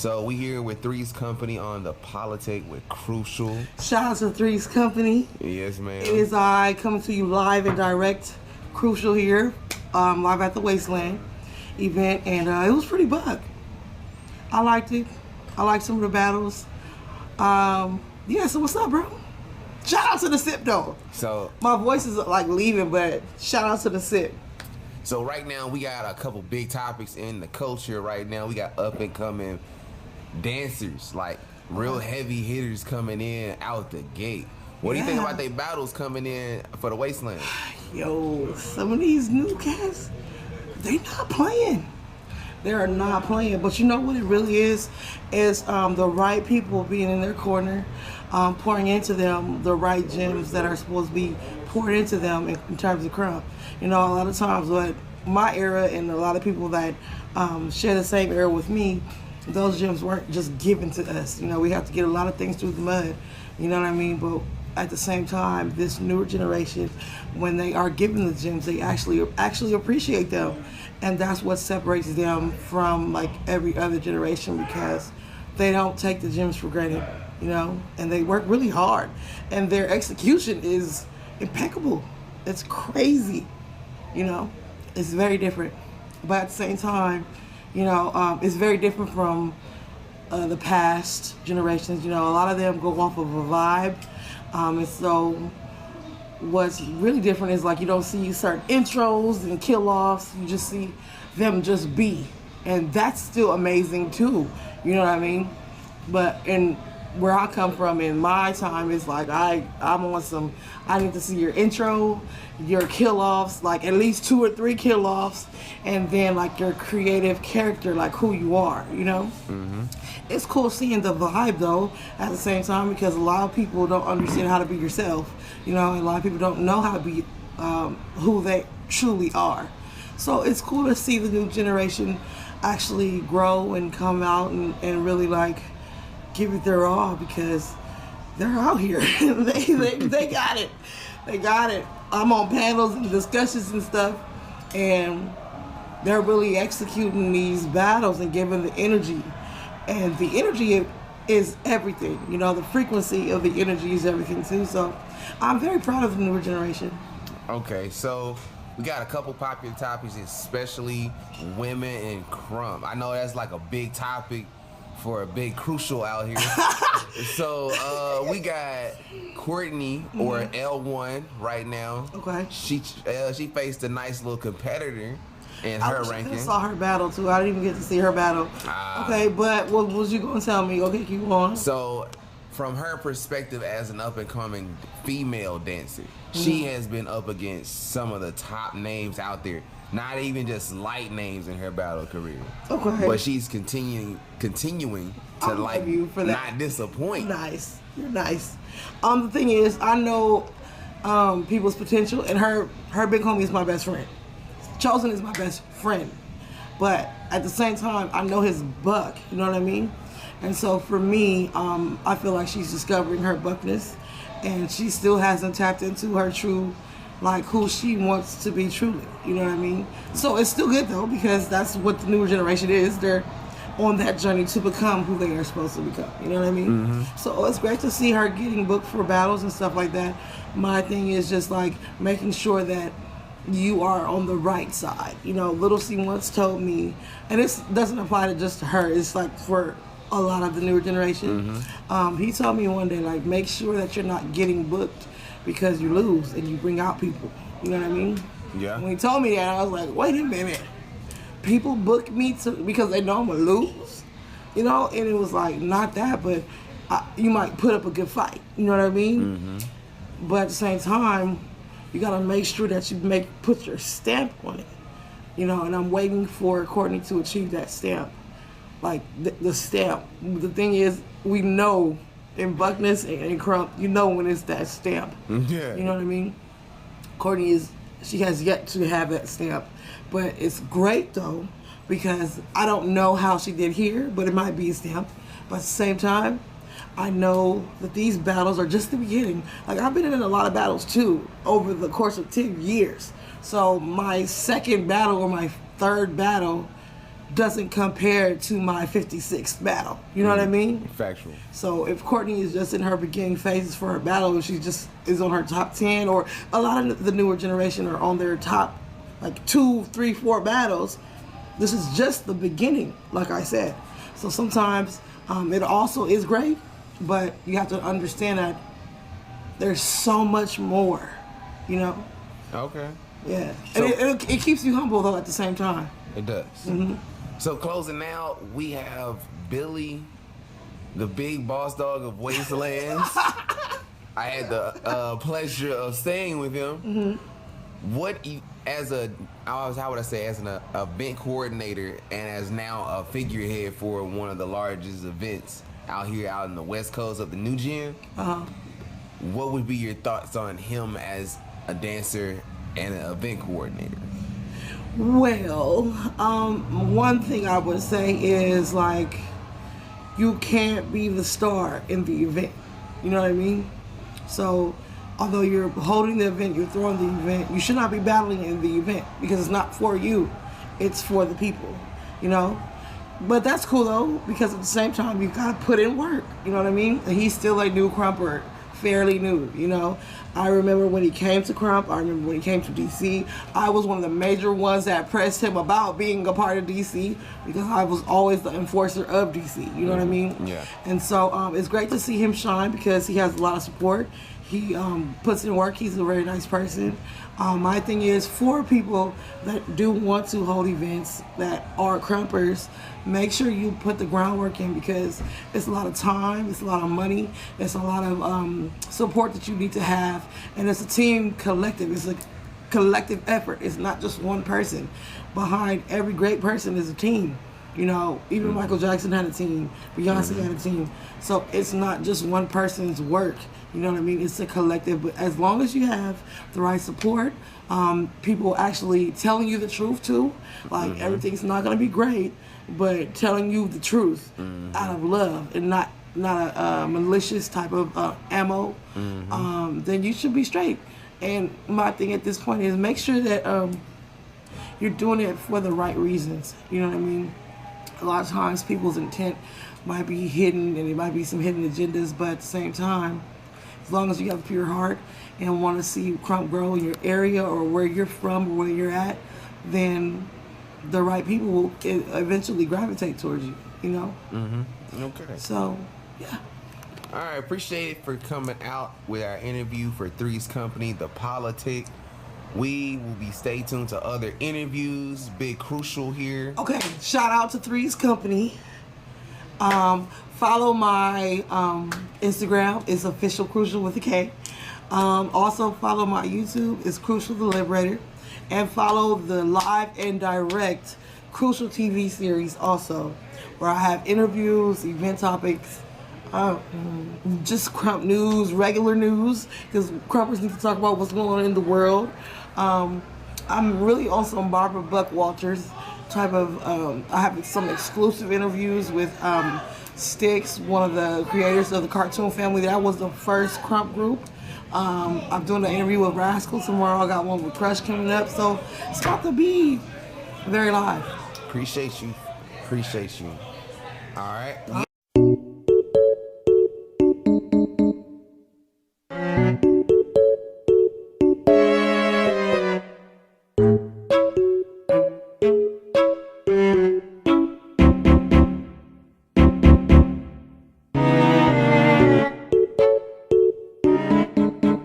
So we here with Three's Company on the Politic with Crucial. Shout out to Three's Company. Yes, ma'am. It is I coming to you live and direct. Crucial here, live at the Wasteland event, and it was pretty bug. I liked it. I liked some of the battles. Yeah, so what's up, bro? Shout out to the sip, though. So my voice is like leaving, but shout out to the sip. So right now we got a couple big topics in the culture right now. We got up and coming dancers, like real heavy hitters coming in out the gate. What do you think about their battles coming in for the Wasteland? Yo, some of these new cats, they not playing. They are not playing. But you know what it really is the right people being in their corner, pouring into them the right gems that are supposed to be poured into them in terms of crumb. You know, a lot of times what my era and a lot of people that share the same era with me, those gems weren't just given to us. You know, we have to get a lot of things through the mud. You know what I mean? But at the same time, this newer generation, when they are given the gems, they actually appreciate them. And that's what separates them from like every other generation, because they don't take the gems for granted, you know, and they work really hard and their execution is impeccable. It's crazy, you know, it's very different. But at the same time, you know, it's very different from the past generations. You know, a lot of them go off of a vibe. And so what's really different is like you don't see certain intros and kill-offs. You just see them just be. And that's still amazing too. You know what I mean? But in where I come from in my time is like I'm on some, I need to see your intro, your kill-offs, like at least 2 or 3 kill-offs, and then like your creative character, like who you are, you know? Mm-hmm. It's cool seeing the vibe though at the same time, because a lot of people don't understand how to be yourself, you know, and a lot of people don't know how to be who they truly are. So it's cool to see the new generation actually grow and come out and really like give it their all, because they're out here. they got it. They got it. I'm on panels and discussions and stuff, and they're really executing these battles and giving the energy. And the energy is everything. You know, the frequency of the energy is everything too. So I'm very proud of the newer generation. Okay, so we got a couple popular topics, especially women and crumb. I know that's like a big topic for a big Crucial out here. So we got Courtney, or L1 right now. Okay. She faced a nice little competitor in her ranking. I saw her battle too. I didn't even get to see her battle. Okay, but what was you gonna tell me? Okay, keep on. So, from her perspective as an up-and-coming female dancer, she has been up against some of the top names out there. Not even just light names in her battle career. Okay. But she's continuing to like not disappoint. Nice. You're nice. The thing is, I know people's potential, and her big homie is my best friend. Chosen is my best friend. But at the same time, I know his buck, you know what I mean? And so for me, I feel like she's discovering her buckness, and she still hasn't tapped into her true, like who she wants to be truly, you know what I mean? So it's still good though, because that's what the newer generation is. They're on that journey to become who they are supposed to become, you know what I mean? Mm-hmm. So it's great to see her getting booked for battles and stuff like that. My thing is just like making sure that you are on the right side. You know, Little C once told me, and this doesn't apply to just her, it's like for a lot of the newer generation. Mm-hmm. He told me one day, like, make sure that you're not getting booked because you lose and you bring out people. You know what I mean? Yeah. When he told me that, I was like, wait a minute. People book me because they know I'm going to lose? You know? And it was like, not that, but you might put up a good fight. You know what I mean? Mm-hmm. But at the same time, you got to make sure that you put your stamp on it. You know, and I'm waiting for Courtney to achieve that stamp. Like, the stamp. The thing is, we know in Buckness and Crump, you know when it's that stamp. Yeah. You know what I mean? Courtney she has yet to have that stamp. But it's great though, because I don't know how she did here, but it might be a stamp. But at the same time, I know that these battles are just the beginning. Like, I've been in a lot of battles too over the course of 10 years. So my second battle or my third battle doesn't compare to my 56th battle. You know what I mean? Factual. So if Courtney is just in her beginning phases for her battle, she just is on her top 10, or a lot of the newer generation are on their top like 2, 3, 4 battles. This is just the beginning, like I said. So sometimes it also is great, but you have to understand that there's so much more, you know? Okay. Yeah. So, and it keeps you humble, though, at the same time. It does. So closing out, we have Billy, the big boss dog of Wastelands. I had the pleasure of staying with him. What you, as a, how would I say, as an event coordinator and as now a figurehead for one of the largest events out here out in the West Coast of the New Gen, what would be your thoughts on him as a dancer and an event coordinator? Well, one thing I would say is, like, you can't be the star in the event. You know what I mean? So, although you're holding the event, you're throwing the event, you should not be battling in the event because it's not for you. It's for the people, you know? But that's cool, though, because at the same time, you got to put in work. You know what I mean? And he's still a new crumper. Fairly new, you know. I remember when he came to Crump. I remember when he came to DC. I was one of the major ones that pressed him about being a part of DC because I was always the enforcer of DC. You know what I mean? Yeah. And so it's great to see him shine because he has a lot of support. He puts in work. He's a very nice person. My thing is, for people that do want to hold events that are crumpers, make sure you put the groundwork in because it's a lot of time, it's a lot of money, it's a lot of support that you need to have, and it's a team collective. It's a collective effort. It's not just one person. Behind every great person is a team. You know, even Michael Jackson had a team, Beyonce had a team. So it's not just one person's work. You know what I mean? It's a collective. But as long as you have the right support, people actually telling you the truth too, like everything's not going to be great, but telling you the truth out of love and not a malicious type of ammo, then you should be straight. And my thing at this point is make sure that you're doing it for the right reasons. You know what I mean? A lot of times people's intent might be hidden and there might be some hidden agendas, but at the same time, as long as you have a pure heart and want to see Crump grow in your area or where you're from or where you're at, then the right people will eventually gravitate towards you, you know? Okay. So, yeah. All right, appreciate it for coming out with our interview for Three's Company, The Politic. We will be stay tuned to other interviews. Big Crucial here. Okay, shout out to Three's Company. Follow my Instagram. It's official Crucial with a K. Also follow my YouTube. It's Crucial the Liberator. And follow the live and direct Crucial TV series also, where I have interviews, event topics, just Crump news, regular news, because Crumpers need to talk about what's going on in the world. I'm really on some Barbara Buckwalters type of, I have some exclusive interviews with Styx, one of the creators of the cartoon family. That was the first Crump group. I'm doing an interview with Rascal tomorrow. I got one with Crush coming up. So it's about to be very live. Appreciate you. Appreciate you. All right.